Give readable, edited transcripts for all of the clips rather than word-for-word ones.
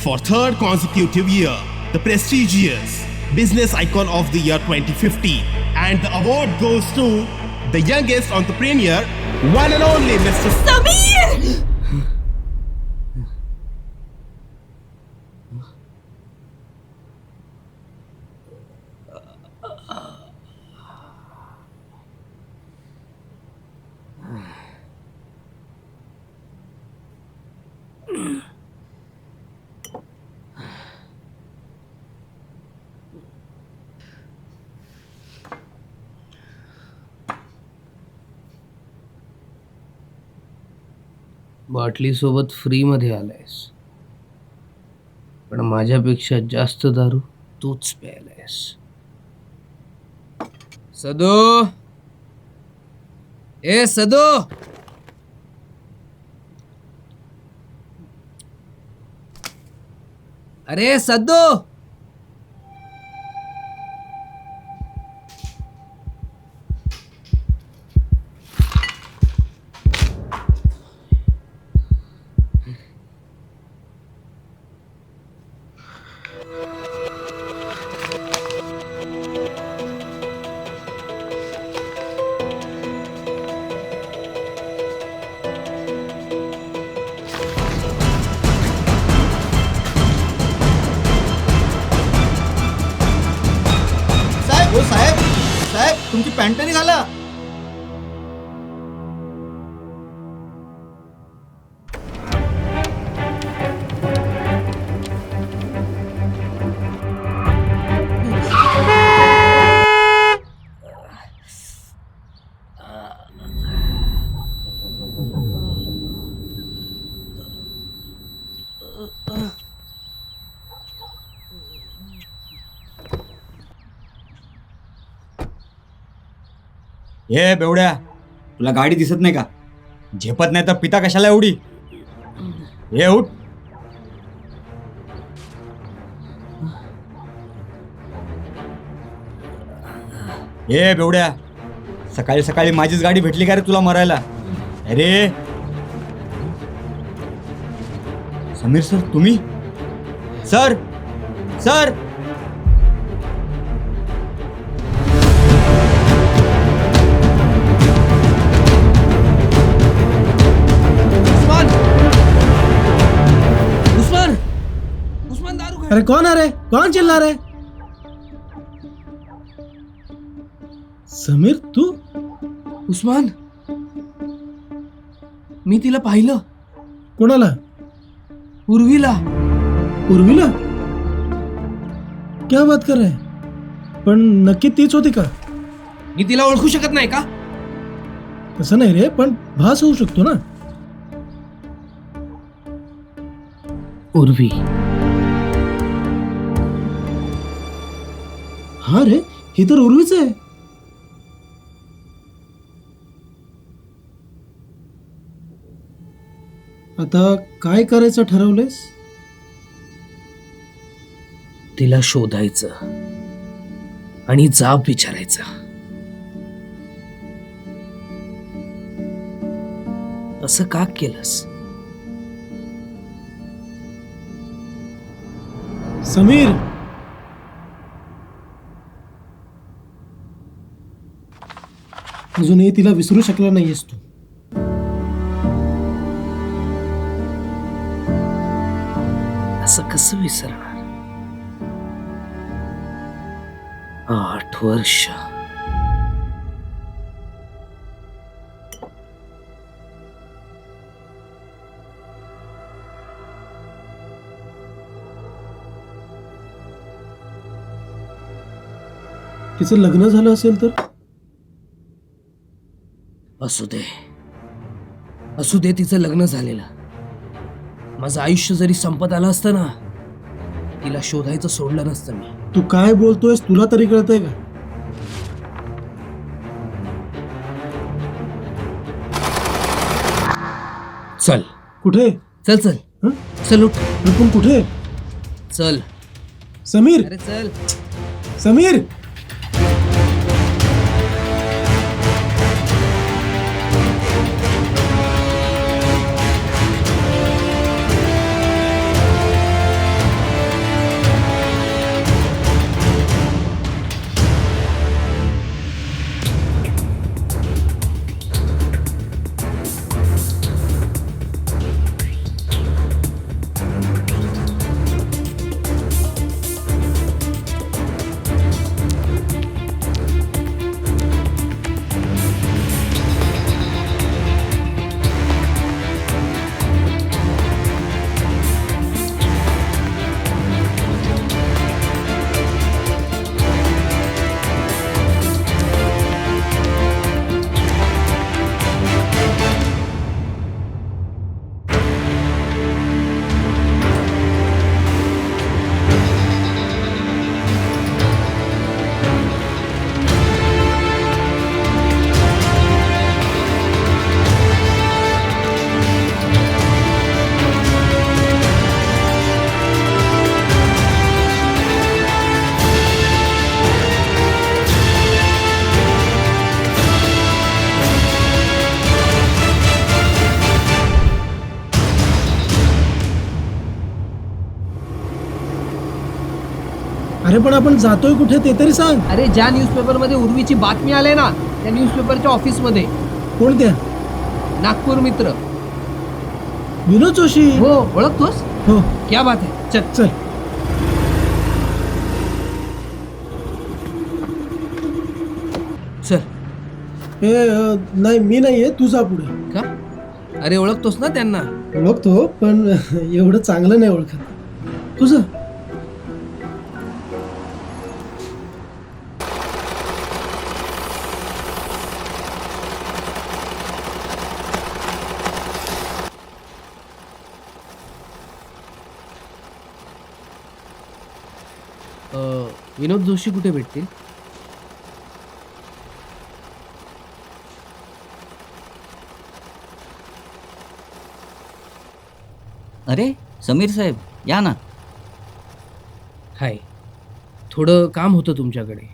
For third consecutive year, the prestigious Business Icon of the Year 2015. And the award goes to the youngest entrepreneur, one and only Mr. Samir! बाटली सोबत free मध्ये आलायस, पण माझ्यापेक्षा जास्त दारू तूच प्यायलायस. सदो, ए सदो, अरे सदो. हो साहेब, साहेब तुमची पॅन्ट नाही घाला. हे बेवड्या, तुला गाडी दिसत नाही का? झेपत नाही तर पिता कशाला एवढी? हे उठ. हे बेवड्या, सकाळी सकाळी माझीच गाडी भेटली का रे तुला मरायला? अरे समीर सर, तुम्ही? सर सर, अरे कौन आ रहा है? कौन चिल्ला रहा है? समीर तू? उस्मान, मी तिला पाहिलं. कोणाला? उर्वीला. उर्मिला? क्या बात कर रहा है? पण नक्की तीच होती का? मी तिला ओळखू शकत नाही का? तसं नाही रे, पण भास होऊ शकतो ना. उर्वी. हा रे, ही तर उर्वीच आहे. आता काय करायचं ठरवलंयस? तिला शोधायचं आणि जाब विचारायचा. असं का केलंस? समीर, अजूनही तिला विसरू शकला नाहीयेस तू. असं कसं विसरणार? 8 वर्ष. तिचं लग्न झालं असेल तर? असू दे, असू दे, तिचं लग्न झालेलं. माझं आयुष्य जरी संपत आलं असतं ना, तिला शोधायचं सोडलं नसतं मी. तू काय बोलतोयस तुला तरी कळतंय का? चल. कुठे? चल चल. हं? चल उठ. पण कुठे? चल. समीर, अरे चल. समीर. अरे पण आपण जातोय कुठे ते तरी सांग. अरे ज्या न्यूजपेपर मध्ये उर्वीची बातमी आले ना त्या न्यूजपेपरच्या ऑफिस मध्ये. कोणत्या? नागपूर मित्र. विनोद जोशी. हो ओळखतोस? हो. क्या बात आहे. चल चल. चल. नाही मी नाहीये, तू जा पुढे. का? अरे ओळखतोस ना त्यांना? ओळखतो पण एवढं चांगलं नाही ओळखत. तुझं विनोद जोशी कुठे भेटतील? अरे समीर साहेब या ना. हाय. थोडं काम होतं तुमच्याकडे.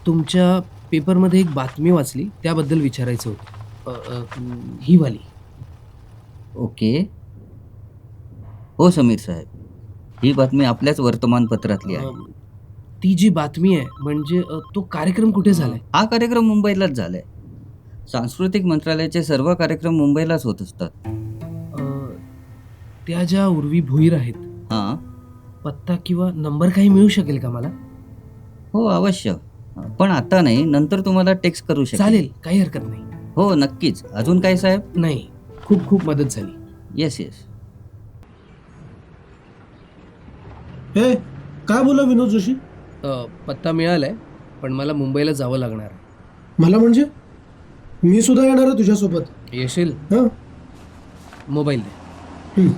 तुमच्या पेपरमध्ये एक बातमी वाचली त्याबद्दल विचारायचं होतं. ही वाली. ओके. हो समीर साहेब, ही बातमी आपल्याच वर्तमानपत्रातली आहे. ती जी बातमी आहे म्हणजे तो कार्यक्रम कुठे झालाय? हा कार्यक्रम मुंबईलाच झालाय. सांस्कृतिक मंत्रालयाचे सर्व कार्यक्रम मुंबईलाच होत असतात. त्या ज्या उर्वी भुईर आहेत, हां. पत्ता किंवा नंबर काही मिळू शकेल का मला? हो अवश्य, पण आता नाही, नंतर तुम्हाला टेक्स्ट करू शकेल. चालेल, काही हरकत नाही. हो नक्कीच. अजून काय साहेब? नाही, खूप खूप मदत झाली. Yes yes. हे काय बोला विनोद जोशी? पत्ता मिळालाय पण मला मुंबईला जावं लागणार आहे. मला म्हणजे मी सुद्धा येणार आहे तुझ्यासोबत. येशील? हां. मोबाईल दे. हं.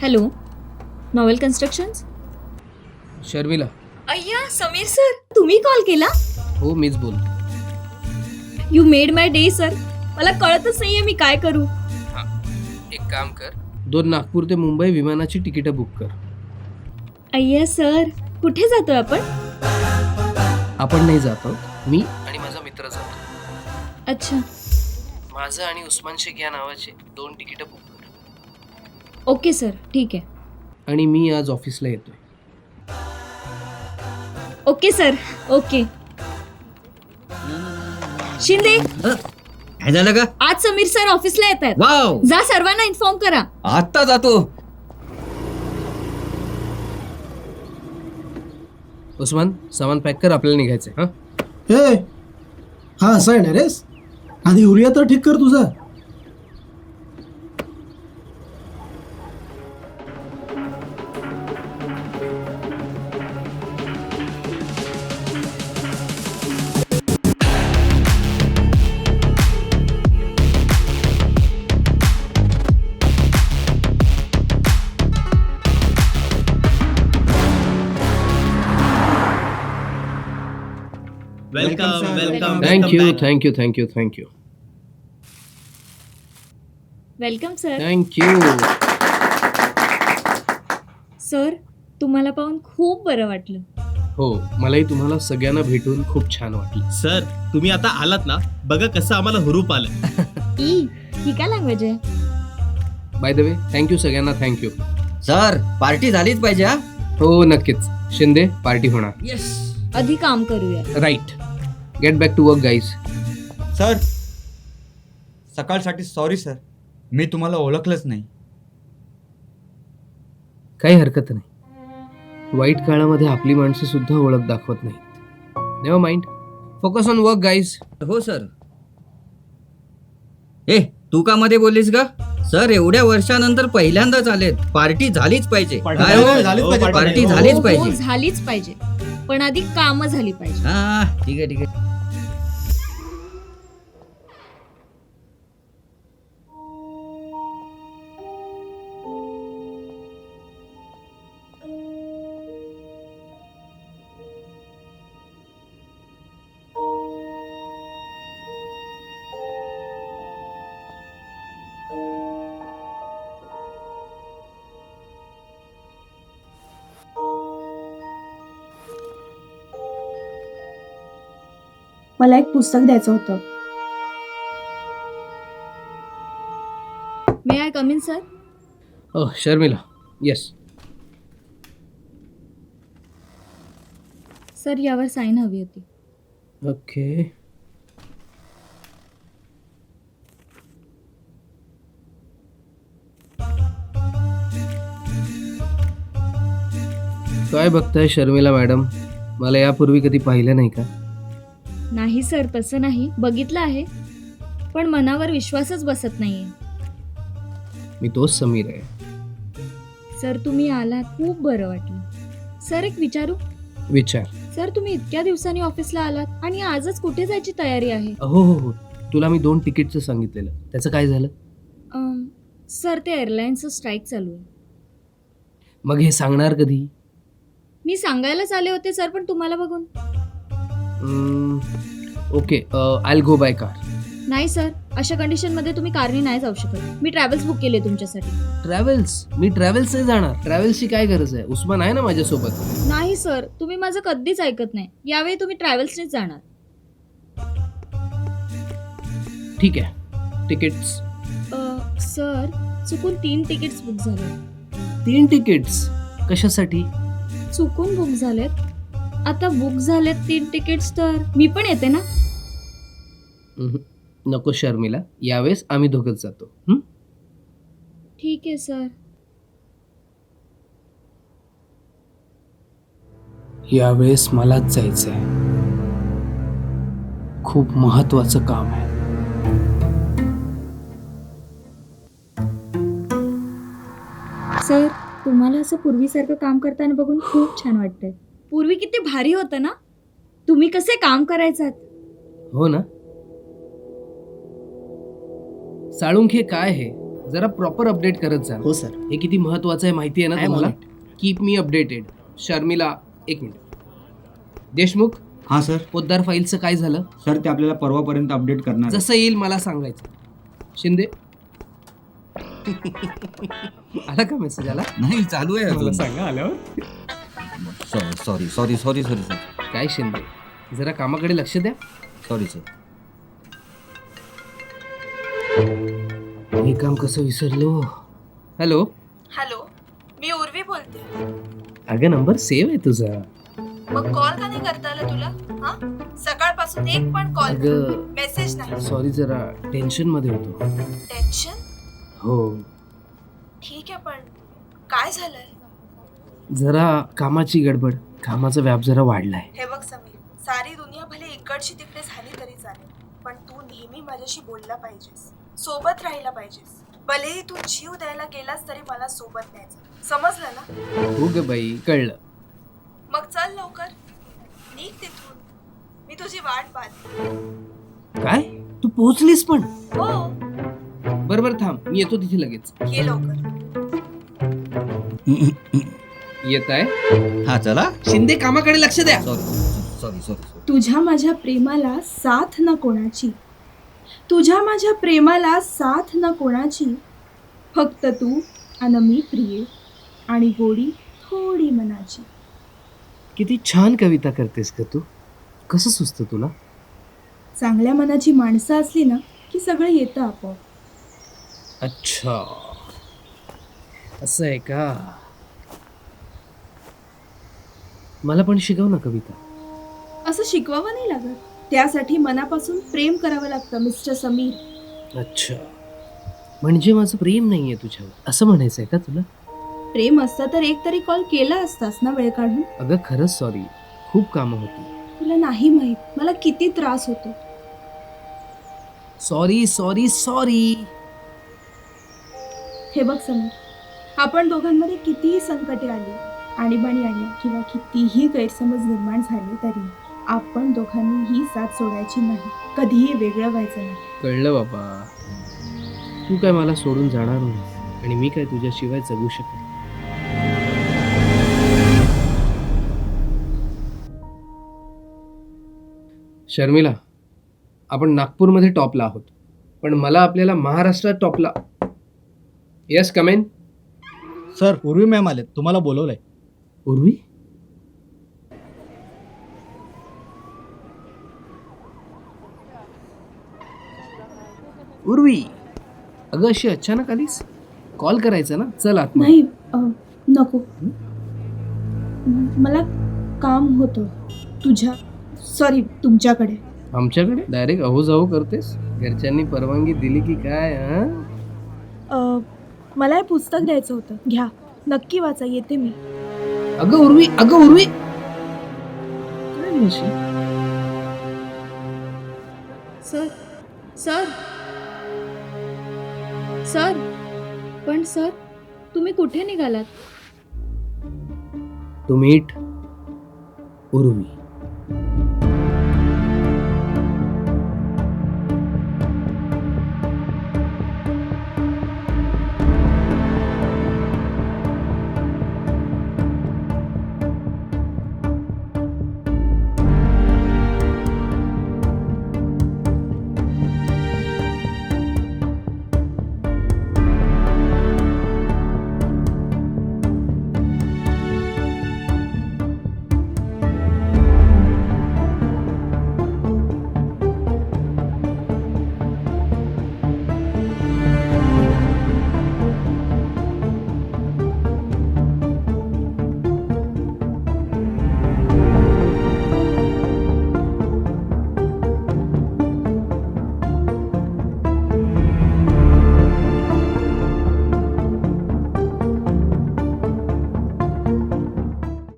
Hello, novel constructions. शर्मिला. अय्या समीर सर, तुम्ही कॉल केला? हो मीच बोलतो. You made my day sir. मला कळतच नाहीये मी काय करू. एक काम कर, 2 नागपूर ते मुंबई विमानाची तिकीटं बुक कर. अय्या सर, कुठे जातोय आपण? आपण नाही जातो, मी आणि माझा मित्र जातो. अच्छा, माझं आणि उस्मान शेख या नावाचे 2 तिकीटं बुक कर. ओके सर, ठीक आहे. आणि मी आज ऑफिसला येतोय. Okay sir, okay. शिंदे, काय झालं का? आज समीर सर ऑफिसला येत आहेत. वाव, जा सर्वांना इन्फॉर्म करा. आत्ता जातो. उस्मान, सामान पॅक कर, आपल्याला निघायचंय. हां, हे हा असा येणार आहेस? आधी उरिया तर ठीक कर तुझा. Welcome. Thank you. Welcome sir. Thank you. Sir, तुम्हाला पाहून खूप बरं वाटलं. हो, मलाही तुम्हाला सगळ्यांना भेटून खूप छान वाटलं. सर तुम्ही आता आलात ना, बघा कसं आम्हाला हुरूप आलं. ही काय लँग्वेज आहे? बाय द वे, थँक्यू सगळ्यांना. थँक्यू. सर पार्टी झालीच पाहिजे. हा हो नक्कीच. शिंदे, पार्टी होणार. येस. आधी काम करूया. Right. Get back to work guys. Sir, सकाळसाठी सॉरी सर, मी तुम्हाला ओळखलंच नाही. काही हरकत नाही. वाईट काळामध्ये आपली माणसं सुद्धा ओळख दाखवत नाहीत. Never mind. Focus on work guys. हो सर. ए तू का मध्ये बोललीस का? सर एवढ्या वर्षानंतर पहिल्यांदाच आलेत. पार्टी झालीच पाहिजे. काय हो? झालीच पाहिजे. पार्टी हो, झालीच हो, पाहिजे. झालीच पाहिजे, पण आधी कामं झाली पाहिजे. हा ठीक आहे ठीक आहे. मला एक पुस्तक द्यायचं होतं. मे आय कम इन सर? हो शर्मिला, येस. सर यावर साईन हवी होती. ओके. काय बघताय शर्मिला मॅडम? मला यापूर्वी कधी पाहिलं नाही का? नाही सर, तसं नाही. बघितलं आहे, पण मनावर विश्वासच बसत नाहीये. मी तोच समीर आहे. सर तुम्ही आलात, खूप बरं वाटलं. सर एक विचारू? विचार. सर तुम्ही इतक्या दिवसांनी ऑफिसला आलात आणि आजच कुठे जायची तयारी आहे? हो हो हो, तुला मी 2 तिकीटचं सांगितलेलं, त्याचं काय झालं? सर ते एअरलाईन्सचं स्ट्राईक चालू आहे. मग हे सांगणार कधी? मी सांगायलाच आले होते सर, पण तुम्हाला बघून. Okay, I go by car. नाही सर, अशा कंडिशनमध्ये तुम्ही कारने नाही जाऊ शकत. मी ट्रॅव्हल्स बुक केले तुमच्यासाठी. ट्रॅव्हल्स? मी ट्रॅव्हल्स नाही जाणार. ट्रॅव्हल्सची काय गरज आहे? उस्मान आहे ना माझ्यासोबत. नाही सर, तुम्ही माझं कधीच ऐकत नाही. यावेळी तुम्ही ट्रॅव्हल्सनेच जाणार. ठीक आहे, तिकीट्स. सर चुकून 3 तिकीट्स बुक झाले. 3 तिकीट्स? कशासाठी? चुकून बुक झालेत. आता बुक झालेत 3 तिकीट्स, तर मी पण येते ना? नको शर्मिला, यावेळेस आम्ही दोघंच जातो. ठीक आहे सर. यावेळेस मलाच जायचंय. खूप महत्वाचं काम आहे. सर तुम्हाला असं पूर्वीसारखं काम करताना बघून खूप छान वाटतंय. पूर्वी किती भारी होतं ना, तुम्ही कसे काम करायचात. हो ना. साळुंखे काय आहे, जरा प्रॉपर अपडेट करत जा. हो सर. हे किती महत्वाचं आहे माहिती आहे ना I am तुम्हाला? on keep me updated. Sharmila, 1 minute. Deshmukh, हां सर. पोद्दार फाईलचं काय झालं? सर ते आपल्याला परवापर्यंत अपडेट करणार आहे. जसं येईल मला सांगायचं. शिंदे आला का मेसेज? आला? नाही, चालू आहे मला सांगा आल्यावर. Sorry sir. काय शिंदे, जरा कामाकडे लक्ष द्या. Sorry sir. हे काम कसं विसरलो. हॅलो. हॅलो, मी उर्वी बोलते. अगं नंबर सेव्ह आहे तुझा. मग कॉल का नाही करता आला तुला? हा, सकाळपासून एक पण कॉल, अगं मेसेज नाही. सॉरी, जरा टेन्शन मध्ये होतो. टेन्शन? हो, ठीक आहे, पण काय झालंय? जरा कामाची गडबड, कामाचा व्याप जरा वाढलाय. हे बघ समीर, सारी दुनिया भले इकडची तिकडे झाली तरी चालेल, पण तू नेहमी माझ्याशी बोलला पाहिजेस, सोबत राहिला पाहिजेस. भलेही तू जीव द्यायला गेलास तरी मला सोबत न्यायचं. समजलं ना? हो ग बाई, कळलं. मग चल लवकर, निघ तिथून. मी तुझी वाट पाहते. काय, तू पोहोचलीस पण? हो, बरोबर, थांब, मी येतो तिथे लगेच. ये लवकर. येत आहे. हां चला. शिंदे, कामाकडे लक्ष द्या. सॉरी. तुझ्या माझ्या प्रेमाला साथ न कोणाची, तुझ्या माझ्या प्रेमाला साथ न कोणाची, फक्त तू अन मी प्रिये, आणि गोडी थोडी मनाची. किती छान कविता करतेस का तू. कसं सुचतं तुला? चांगल्या मनाची माणसं असली ना की सगळं येतं आपोआप. अच्छा, असं आहे का? मला पण शिकव ना कविता. असं शिकवावं नाही लागत, त्यासाठी मनापासून प्रेम करावं लागतं मिस्टर समीर. अच्छा, म्हणजे माझं प्रेम नाहीये तुझ्यावर, असं म्हणायचंय का तुला? प्रेम असतं तर एक तरी कॉल केला असतास ना वेळ काढून. अगं खरंच सॉरी, खूप कामं होती. तुला नाही माहित मला किती त्रास होतो. सॉरी. हे बघ समीर, आपण दोघांमध्ये कितीही संकटे आली, आणीबाणी आली किंवा कितीही गैरसमज निर्माण झाले तरी आपण दोघांनी ही साथ सोडायची नाही, कधीही वेगळं व्हायचं नाही. कळलं बाबा, तू काय मला सोडून जाणार नाही आणि मी काय तुझ्याशिवाय जगू शकत. शर्मिला, आपण नागपूरमध्ये टॉपला आहोत, पण मला आपल्याला महाराष्ट्रात टॉपला. यस, कमेन. सर, उर्वी मॅम आलेत, तुम्हाला बोलवलंय. उर्वी? उर्वी, अगं अशी अचानक आलीस? कॉल करायचा ना. चल आत. नाही नको. मला काम होतं तुमच्याकडे. आमच्याकडे डायरेक्ट अहो जाऊ करतेस? घरच्यांनी परवानगी दिली की काय? मला हे पुस्तक द्यायचं होतं, घ्या, नक्की वाचा, येते मी. अगं उर्वी काय ही अशी? सर सर सर पण सर तुम्ही कुठे निघालात? To meet Urvi.